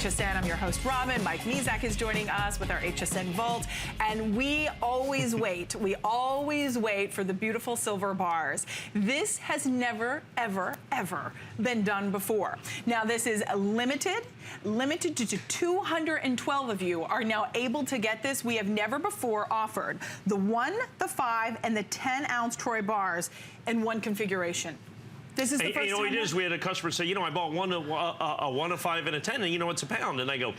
HSN, I'm your host, Robin. Mike Mezak is joining us with our HSN Vault. And we always wait for the beautiful silver bars. This has never, ever, ever been done before. Now, this is limited to 212 of you are now able to get this. We have never before offered the 1, the 5, and the 10-ounce Troy bars in one configuration. This is the first time. You know what it is? We had a customer say, I bought a 1, a 5, and a 10, and it's a pound. And I go,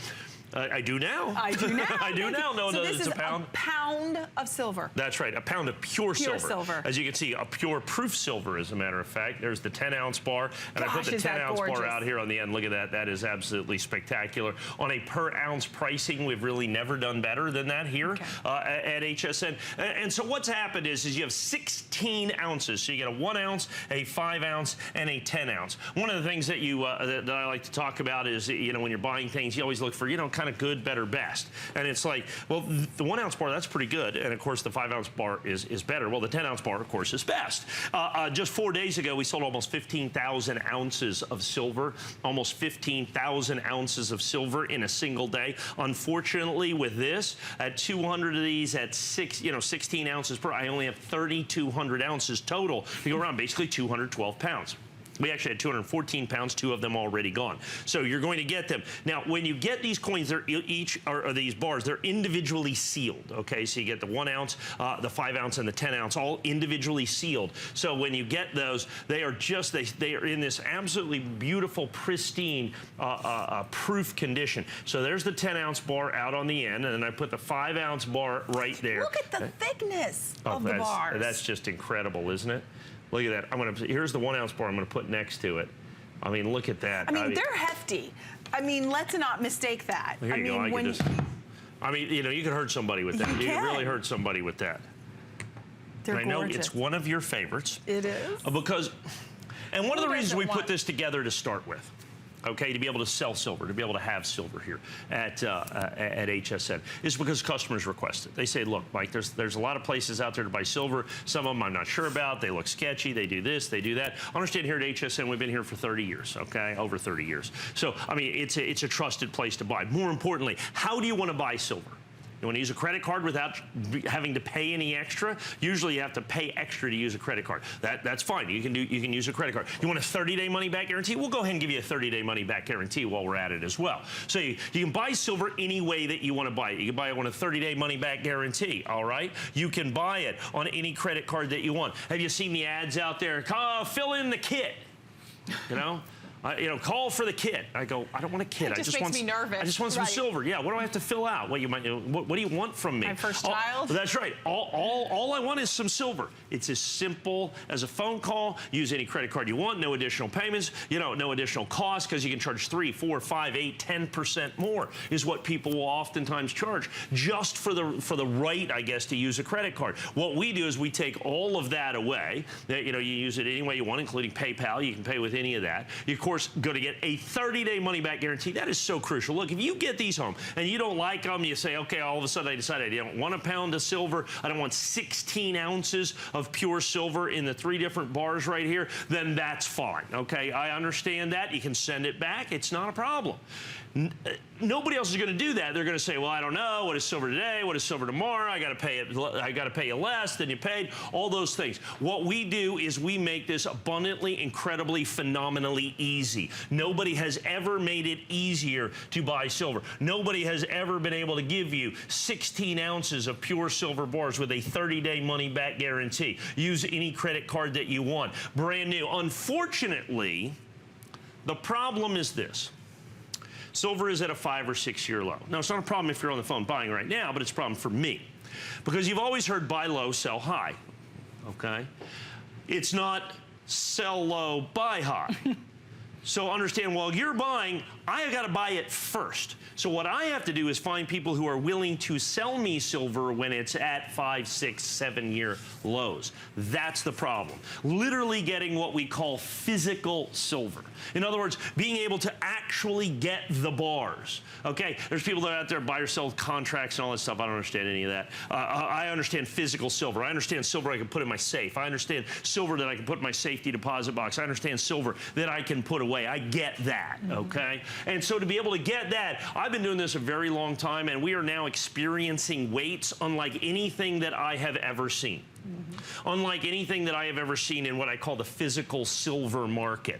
I do now. I do now. I do now know that it's a pound. A pound of silver. That's right, a pound of pure silver. As you can see, a pure proof silver, as a matter of fact. There's the 10-ounce bar, and I put the 10-ounce bar out here on the end. Look at that. That is absolutely spectacular. On a per-ounce pricing, we've really never done better than that here at HSN. And so what's happened is you have 16 ounces. So you get a 1 ounce, a 5 ounce, and a 10 ounce. One of the things that that I like to talk about is, when you're buying things, you always look for, kind of good, better, best. And it's like, well, the 1 ounce bar, that's pretty good. And of course, the 5 ounce bar is better. Well, the 10 ounce bar, of course, is best. Just 4 days ago, we sold almost 15,000 ounces of silver, almost 15,000 ounces of silver in a single day. Unfortunately, with this, at 200 of these at 16 ounces per, I only have 3,200 ounces total to go around, basically 212 pounds. We actually had 214 pounds, 2 of them already gone. So you're going to get them. Now, when you get these coins, they're or these bars, they're individually sealed, okay? So you get the 1 ounce, the 5 ounce, and the 10 ounce, all individually sealed. So when you get those, they are just, they are in this absolutely beautiful, pristine, proof condition. So there's the 10 ounce bar out on the end, and then I put the 5 ounce bar right there. Look at the thickness of the bars. That's just incredible, isn't it? Look at that. Here's the 1 ounce bar I'm going to put next to it. I mean, look at that. I mean, they're hefty. I mean, let's not mistake that. Here you go. You could hurt somebody with that. You can really hurt somebody with that. They're gorgeous. I know it's one of your favorites. It is. And one of the reasons we put this together to start with, okay, to be able to sell silver, to be able to have silver here at HSN, is because customers request it. They say, look, Mike, there's a lot of places out there to buy silver. Some of them I'm not sure about. They look sketchy. They do this. They do that. I understand here at HSN, we've been here for 30 years, okay, over 30 years. So, I mean, it's a trusted place to buy. More importantly, how do you want to buy silver? You want to use a credit card without having to pay any extra? Usually you have to pay extra to use a credit card. That's fine. You can use a credit card. You want a 30-day money-back guarantee? We'll go ahead and give you a 30-day money-back guarantee while we're at it as well. So you can buy silver any way that you want to buy it. You can buy it on a 30-day money-back guarantee, all right? You can buy it on any credit card that you want. Have you seen the ads out there? Fill in the kit, call for the kit. I go, I don't want a kit. It just makes me nervous. I just want some silver. Yeah, what do I have to fill out? What do you want from me? My first child? That's right. All I want is some silver. It's as simple as a phone call. Use any credit card you want. No additional payments. No additional cost, because you can charge 3, 4, 5, 8, 10% more is what people will oftentimes charge just for the right, I guess, to use a credit card. What we do is we take all of that away. You use it any way you want, including PayPal. You can pay with any of that. You, of course, going to get a 30-day money-back guarantee. That is so crucial. Look, if you get these home and you don't like them, you say, okay, all of a sudden I decided I don't want a pound of silver, I don't want 16 ounces of pure silver in the 3 different bars right here, then that's fine, okay? I understand that. You can send it back. It's not a problem. Nobody else is going to do that. They're going to say, well, I don't know. What is silver today? What is silver tomorrow? I got to pay you less than you paid. All those things. What we do is we make this abundantly, incredibly, phenomenally easy. Nobody has ever made it easier to buy silver. Nobody has ever been able to give you 16 ounces of pure silver bars with a 30-day money-back guarantee. Use any credit card that you want. Brand new. Unfortunately, the problem is this. Silver is at a 5 or 6 year low. Now, it's not a problem if you're on the phone buying right now, but it's a problem for me. Because you've always heard buy low, sell high, okay? It's not sell low, buy high. So understand, while you're buying, I have got to buy it first. So what I have to do is find people who are willing to sell me silver when it's at 5, 6, 7 year lows. That's the problem. Literally getting what we call physical silver. In other words, being able to actually get the bars. Okay, there's people that are out there buy or sell contracts and all that stuff. I don't understand any of that. I understand physical silver. I understand silver I can put in my safe. I understand silver that I can put in my safety deposit box. I understand silver that I can put away. I get that, okay? And so to be able to get that, I've been doing this a very long time, and we are now experiencing weights unlike anything that I have ever seen. Unlike anything that I have ever seen in what I call the physical silver market.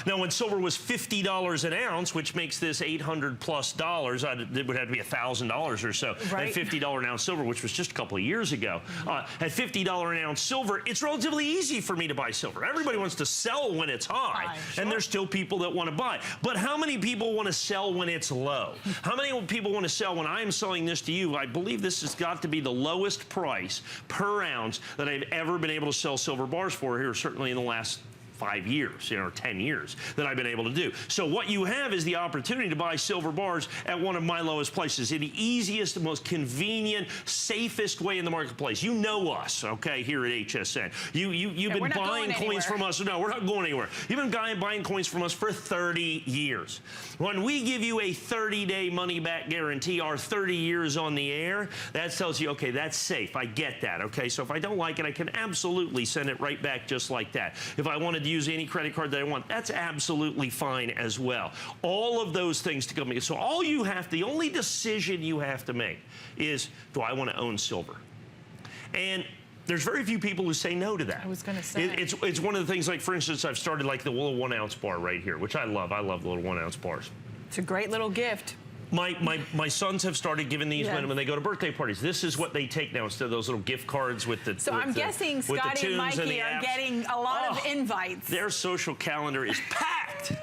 Now, when silver was $50 an ounce, which makes this $800+ plus, it would have to be $1,000 or so. Right. At $50 an ounce silver, which was just a couple of years ago. At $50 an ounce silver, it's relatively easy for me to buy silver. Everybody wants to sell when it's high, and there's still people that want to buy. But how many people want to sell when it's low? How many people want to sell when I am selling this to you? I believe this has got to be the lowest price per ounce that I've ever been able to sell silver bars for here, certainly in the last 5 years, or 10 years that I've been able to do. So what you have is the opportunity to buy silver bars at one of my lowest prices, in the easiest, most convenient, safest way in the marketplace. You know us, okay, here at HSN. You've been buying coins from us. No, we're not going anywhere. You've been buying coins from us for 30 years. When we give you a 30-day money-back guarantee, our 30 years on the air, that tells you, okay, that's safe. I get that, okay? So if I don't like it, I can absolutely send it right back just like that. If I wanted to use any credit card that I want, that's absolutely fine as well. All of those things to come. So all you have, the only decision you have to make is, do I want to own silver? And there's very few people who say no to that. I was going to say. It's one of the things, like, for instance, I've started like the little 1 ounce bar right here, which I love. I love the little 1 ounce bars. It's a great little gift. My sons have started giving these when they go to birthday parties. This is what they take now instead of those little gift cards with the. So I'm guessing Scotty and Mikey are getting a lot of invites. Their social calendar is packed.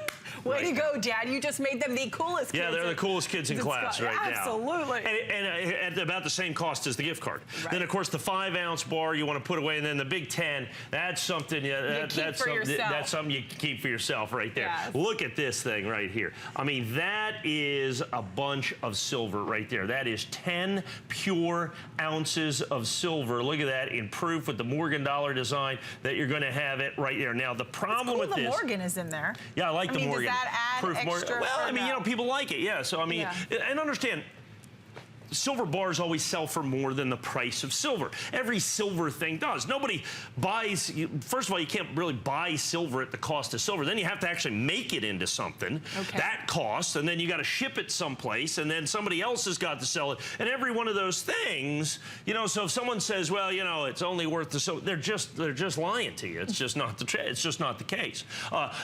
Way to go, Dad. You just made them the coolest kids. Yeah, they're the coolest kids in class right now. Absolutely. And at about the same cost as the gift card. Right. Then, of course, the 5 ounce bar you want to put away, and then the big 10, that's something, that's something you keep for yourself right there. Yes. Look at this thing right here. I mean, that is a bunch of silver right there. That is 10 pure ounces of silver. Look at that in proof with the Morgan dollar design that you're going to have it right there. Now, the problem with this. The Morgan is in there. Yeah, I like the Morgan. Does that add extra? Well, I mean, you know, people like it, yeah. So, I mean, and understand, silver bars always sell for more than the price of silver. Every silver thing does. Nobody buys, first of all, you can't really buy silver at the cost of silver. Then you have to actually make it into something. Okay. That costs, and then you got to ship it someplace, and then somebody else has got to sell it. And every one of those things, you know, so if someone says, well, you know, it's only worth the silver, they're just lying to you. It's just not the case.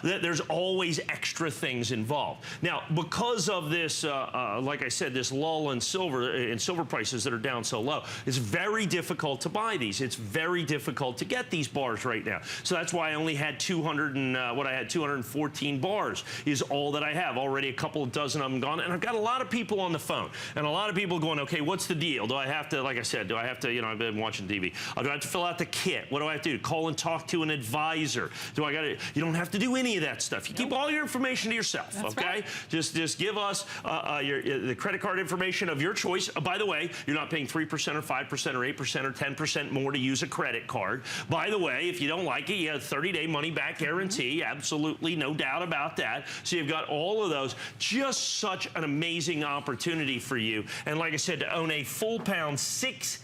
There's always extra things involved. Now, because of this, like I said, this lull in silver prices that are down so low, it's very difficult to buy these. It's very difficult to get these bars right now. So that's why I only had 214 bars is all that I have. Already a couple of dozen of them gone, and I've got a lot of people on the phone, and a lot of people going, okay, what's the deal? Do I have to, like I said, do I have to, you know, I've been watching TV. Do I have to fill out the kit? What do I have to do? Call and talk to an advisor? Do I got to? You don't have to do any of that stuff. You keep all your information to yourself. That's okay. Right. Just give us the credit card information of your choice. By the way, you're not paying 3% or 5% or 8% or 10% more to use a credit card. By the way, if you don't like it, you have a 30-day money-back guarantee. Absolutely, no doubt about that. So you've got all of those. Just such an amazing opportunity for you. And like I said, to own a full pound, 16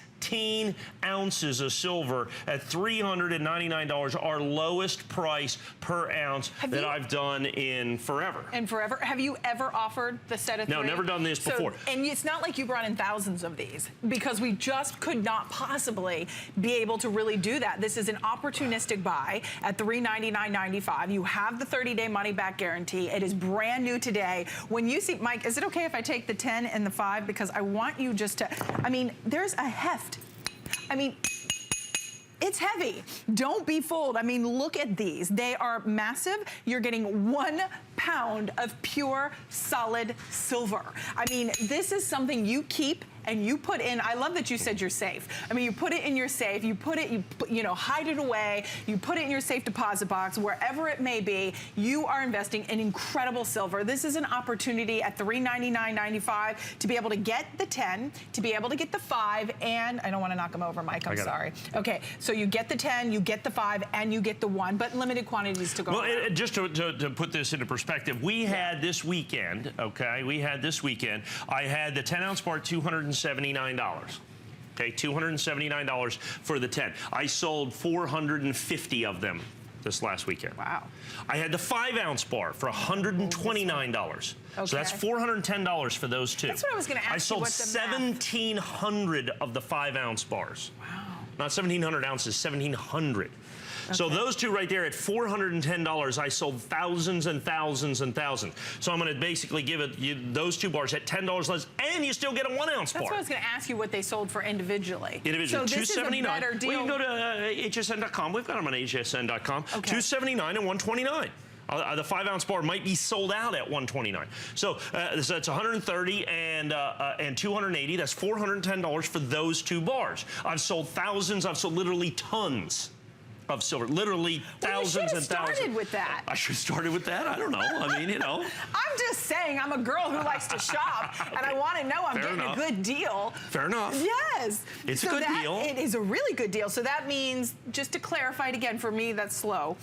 ounces of silver at $399, our lowest price per ounce that I've done in forever. And forever? Have you ever offered the set of 3? No, never done this before. And it's not like you brought in thousands of these, because we just could not possibly be able to really do that. This is an opportunistic buy at $399.95. You have the 30-day money-back guarantee. It is brand new today. When you see, Mike, is it okay if I take the 10 and the 5? Because I want you just to, I mean, there's a heft. I mean, it's heavy. Don't be fooled. I mean, look at these. They are massive. You're getting 1 pound of pure, solid silver. I mean, this is something you keep and you put in. I love that you said your safe. I mean, you put it in your safe, you put it, you know, hide it away, you put it in your safe deposit box, wherever it may be. You are investing in incredible silver. This is an opportunity at $399.95 to be able to get the 10, to be able to get the 5, and I don't want to knock them over, Mike, I'm sorry. Okay, so you get the 10, you get the 5, and you get the 1, but limited quantities to go around. Well, just to put this into perspective, we had this weekend, okay, I had the 10-ounce bar, $279. Okay, $279 for the 10. I sold 450 of them. this last weekend. Wow. I had the 5-ounce bar for $129. Okay. So that's $410 for those two. That's what I was going to ask. I sold 1,700 of the 5-ounce bars. Wow. Not 1,700 ounces, 1,700. Okay. So those two right there at $410, I sold thousands and thousands and thousands. So I'm going to basically give it those two bars at $10 less, and you still get a 1-ounce bar. That's what I was going to ask you, what they sold for individually. Individually, so this is a better deal. Well, you can go to hsn.com. We've got them on hsn.com. Okay. $279 and $129. The 5-ounce bar might be sold out at $129. So that's $130 and $280. That's $410 for those two bars. I've sold thousands. I've sold literally tons of silver, literally thousands and thousands. You should have started with that. I should have started with that. I don't know. I mean, you know. I'm just saying, I'm a girl who likes to shop, okay. And I want to know I'm getting a good deal. Fair enough. Yes. It's a good deal. It is a really good deal. So that means, just to clarify it again, for me, that's slow.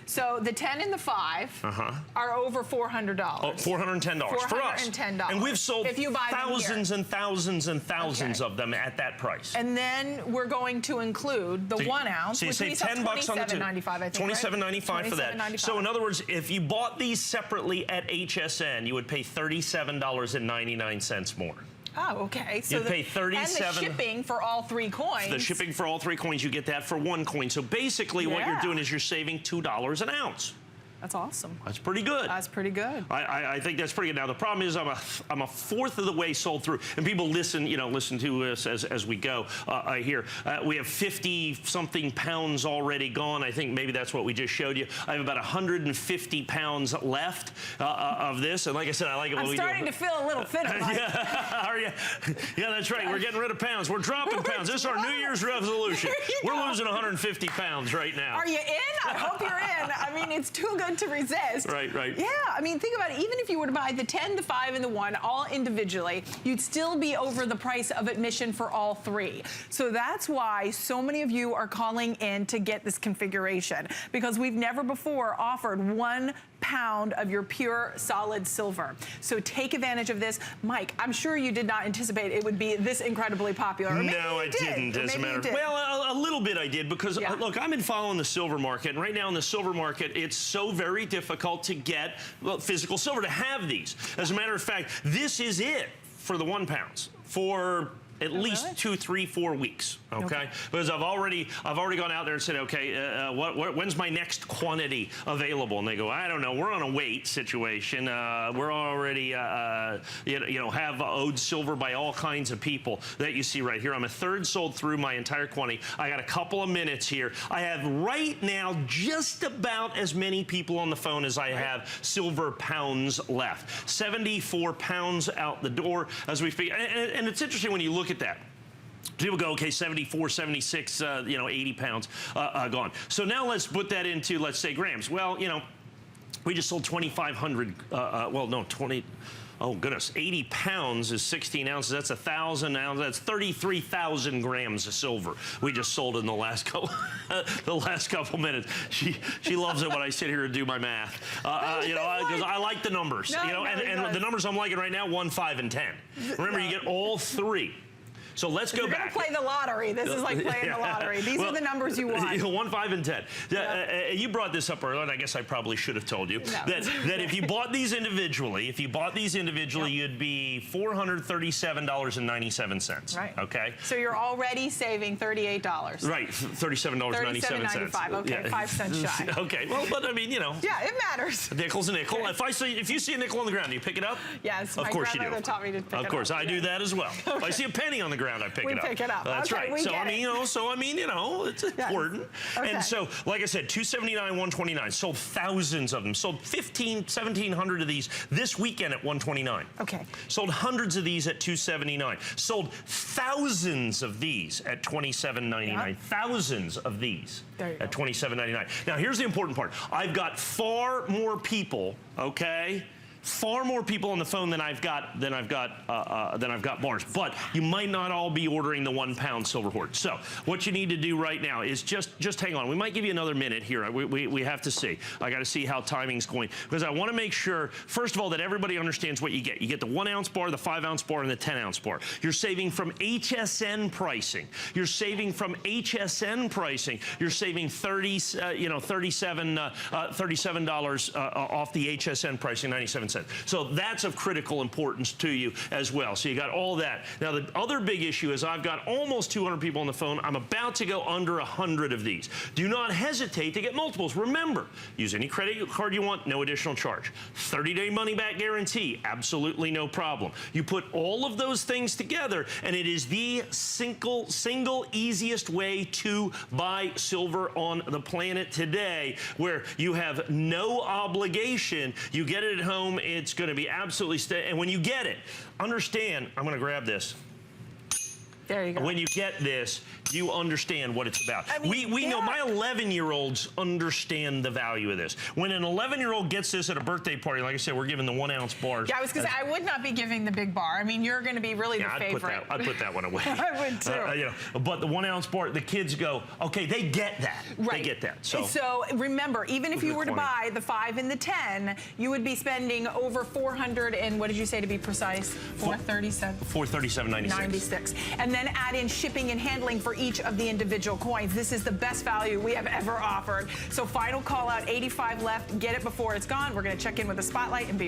So the 10 and the 5 are over $400. Oh, $410 for us. $410. And we've sold if you buy thousands and thousands and thousands of them at that price. And then we're going to include the 1 ounce, so which say we $10 on the two. $27.95, I think, $27.95 for that. So in other words, if you bought these separately at HSN, you would pay $37.99 more. Oh, okay. So you'd pay $37. And the shipping for all 3 coins. The shipping for all 3 coins, you get that for 1 coin. So basically what you're doing is you're saving $2 an ounce. That's awesome. That's pretty good. That's pretty good. I think that's pretty good. Now the problem is I'm a fourth of the way sold through, and people listen to us as we go. Here we have 50-something pounds already gone. I think maybe that's what we just showed you. I have about 150 pounds left of this, and like I said, I like it when we do. I'm starting to feel a little thinner. Yeah, are you? Yeah, that's right. We're getting rid of pounds. We're dropping pounds. This is our New Year's resolution. We're losing 150 pounds right now. Are you in? I hope you're in. I mean, it's too good to resist. Right. Yeah, I mean, think about it. Even if you were to buy the 10, the 5, and the 1 all individually, you'd still be over the price of admission for all 3. So that's why so many of you are calling in to get this configuration, because we've never before offered 1 pound of your pure solid silver. So take advantage of this. Mike, I'm sure you did not anticipate it would be this incredibly popular. Or no, I didn't, as a matter of fact. Well, a little bit I did, because look, I've been following the silver market, and right now in the silver market, it's so very difficult to get physical silver, to have these. As a matter of fact, this is it for the 1 pounds for at least 2, 3, 4 weeks, okay? Because I've already gone out there and said, okay, when's my next quantity available? And they go, I don't know. We're on a wait situation. We're already, have owed silver by all kinds of people that you see right here. I'm a third sold through my entire quantity. I got a couple of minutes here. I have right now just about as many people on the phone as I have silver pounds left. 74 pounds out the door as we speak. And it's interesting when you look at that. People go, okay, 74, 76, 80 pounds gone. So now let's put that into, let's say, grams. Well, we just sold 2,500, 80 pounds is 16 ounces. That's 1,000 ounces. That's 33,000 grams of silver we just sold in the last couple minutes. She loves it when I sit here and do my math. Because I like the numbers. And the numbers I'm liking right now, 1, 5, and 10. Remember, you get all 3. So let's go back. Play the lottery. This is like playing the lottery. These are the numbers you want. 1, 5, and 10. You brought this up earlier, and I guess I probably should have told you that if you bought these individually, you'd be $437.97. Right. Okay. So you're already saving $38. Right. $37.97. $37.95. Okay. 5 cents shy. Okay. Well, but I mean, Yeah, it matters. A nickel's a nickel. Okay. If you see a nickel on the ground, do you pick it up? Yes. Of course you do. My grandmother taught me to pick it up. Of course, I do that as well. Okay. If I see a penny on the ground, I pick it up. We pick it up. That's right. So I mean, it's important. Okay. And so, like I said, $279, $129. Sold thousands of them. Sold 1,700 of these this weekend at $129. Okay. Sold hundreds of these at $279. Sold thousands of these at $27.99. Thousands of these at $27.99. Now, here's the important part. I've got far more people, okay? far more people on the phone than I've got bars. But you might not all be ordering the 1 pound silver hoard. So what you need to do right now is just hang on. We might give you another minute here. We have to see. I got to see how timing's going, because I want to make sure, first of all, that everybody understands what you get. You get the 1 ounce bar, the 5 ounce bar, and the 10 ounce bar. You're saving from HSN pricing. You're saving from HSN pricing. You're saving $37 off the HSN pricing, 97 cents. So that's of critical importance to you as well. So you got all that. Now the other big issue is I've got almost 200 people on the phone. I'm about to go under 100 of these. Do not hesitate to get multiples. Remember, use any credit card you want, no additional charge. 30-day money-back guarantee, absolutely no problem. You put all of those things together, and it is the single easiest way to buy silver on the planet today, where you have no obligation. You get it at home, it's going to be absolutely steady. And when you get it, understand, I'm going to grab this. There you go. When you get this, you understand what it's about. I mean, we know my 11-year-olds understand the value of this. When an 11-year-old gets this at a birthday party, like I said, we're giving the 1 ounce bars. Yeah, I was going to say, I would not be giving the big bar. I mean, you're going to be really the favorite. I'd put that one away. I would too. But the 1 ounce bar, the kids go, okay, they get that. Right. They get that. So remember, even if you were to buy the 5 and the 10, you would be spending over 400 and what did you say to be precise? 437. 437.96. And then add in shipping and handling for each of the individual coins. This is the best value we have ever offered. So final call out, 85 left. Get it before it's gone. We're going to check in with the spotlight and be